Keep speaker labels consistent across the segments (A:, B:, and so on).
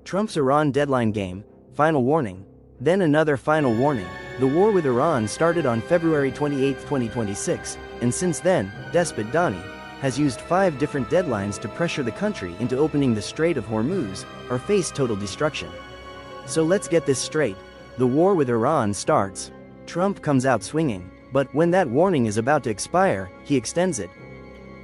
A: Trump's Iran deadline game, final warning. Then another final warning. The war with Iran started on February 28, 2026, and since then, despot Ghani has used 5 different deadlines to pressure the country into opening the Strait of Hormuz or face total destruction. So let's get this straight. The war with Iran starts. Trump comes out swinging, but when that warning is about to expire, he extends it.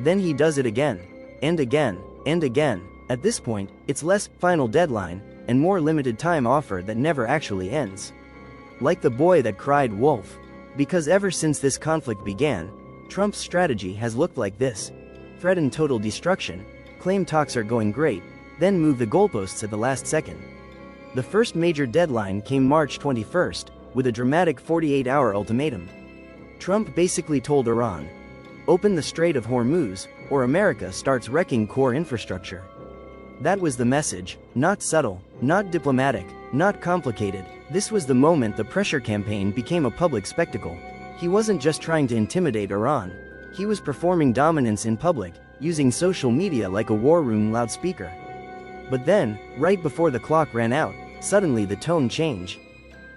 A: Then he does it again, and again, and again. At this point, it's less final deadline and more limited time offer that never actually ends. Like the boy that cried wolf. Because ever since this conflict began, Trump's strategy has looked like this. Threaten total destruction, claim talks are going great, then move the goalposts at the last second. The first major deadline came March 21st, with a dramatic 48-hour ultimatum. Trump basically told Iran, open the Strait of Hormuz, or America starts wrecking core infrastructure. That was the message, not subtle, not diplomatic, not complicated. This was the moment the pressure campaign became a public spectacle. He wasn't just trying to intimidate Iran. He was performing dominance in public, using social media like a war room loudspeaker. But then, right before the clock ran out, suddenly the tone changed.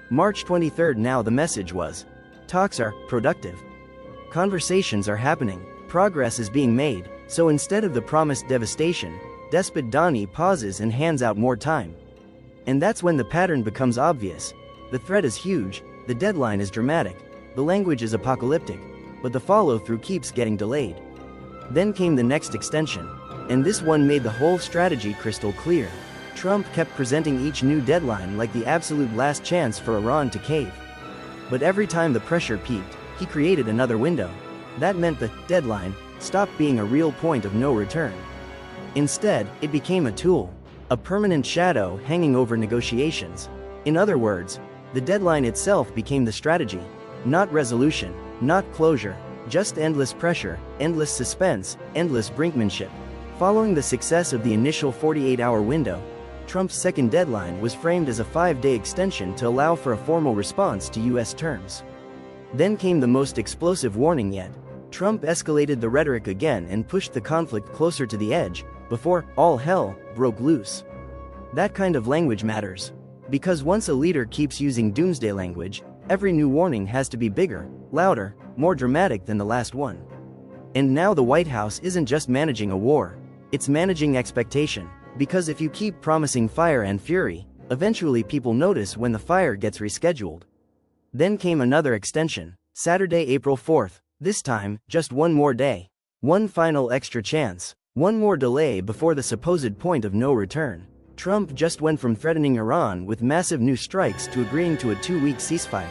A: March 23rd. Now the message was, talks are productive. Conversations are happening, progress is being made, so instead of the promised devastation, despot Ghani pauses and hands out more time. And that's when the pattern becomes obvious. The threat is huge, the deadline is dramatic, the language is apocalyptic, but the follow-through keeps getting delayed. Then came the next extension, and this one made the whole strategy crystal clear. Trump kept presenting each new deadline like the absolute last chance for Iran to cave. But every time the pressure peaked, he created another window. That meant the deadline stopped being a real point of no return. Instead, it became a tool, a permanent shadow hanging over negotiations. In other words, the deadline itself became the strategy, not resolution, not closure, just endless pressure, endless suspense, endless brinkmanship. Following the success of the initial 48-hour window, Trump's second deadline was framed as a 5-day extension to allow for a formal response to U.S. terms. Then came the most explosive warning yet. Trump escalated the rhetoric again and pushed the conflict closer to the edge, before all hell broke loose. That kind of language matters. Because once a leader keeps using doomsday language, every new warning has to be bigger, louder, more dramatic than the last one. And now the White House isn't just managing a war, it's managing expectation. Because if you keep promising fire and fury, eventually people notice when the fire gets rescheduled. Then came another extension, Saturday, April 4th, this time, just one more day. One final extra chance. One more delay before the supposed point of no return. Trump just went from threatening Iran with massive new strikes to agreeing to a 2-week ceasefire.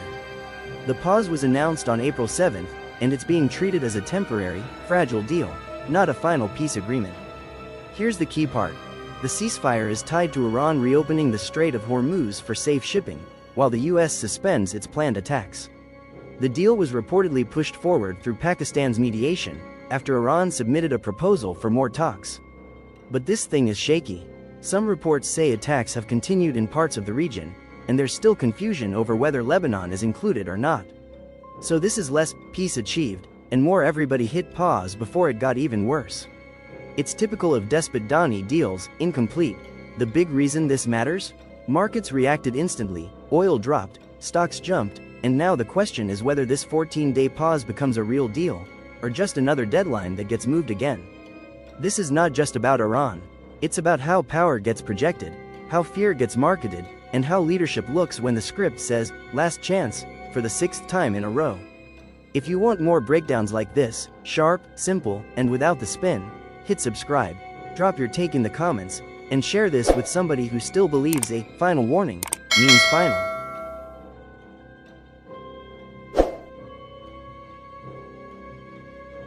A: The pause was announced on April 7th, and it's being treated as a temporary, fragile deal, not a final peace agreement. Here's the key part. The ceasefire is tied to Iran reopening the Strait of Hormuz for safe shipping, while the U.S. suspends its planned attacks. The deal was reportedly pushed forward through Pakistan's mediation, after Iran submitted a proposal for more talks. But this thing is shaky. Some reports say attacks have continued in parts of the region, and there's still confusion over whether Lebanon is included or not. So this is less peace achieved, and more everybody hit pause before it got even worse. It's typical of despot Ghani deals, incomplete. The big reason this matters? Markets reacted instantly, oil dropped, stocks jumped, and now the question is whether this 14-day pause becomes a real deal, or just another deadline that gets moved again. This is not just about Iran. It's about how power gets projected, how fear gets marketed, and how leadership looks when the script says, last chance, for the 6th time in a row. If you want more breakdowns like this, sharp, simple, and without the spin, hit subscribe, drop your take in the comments, and share this with somebody who still believes a final warning means final.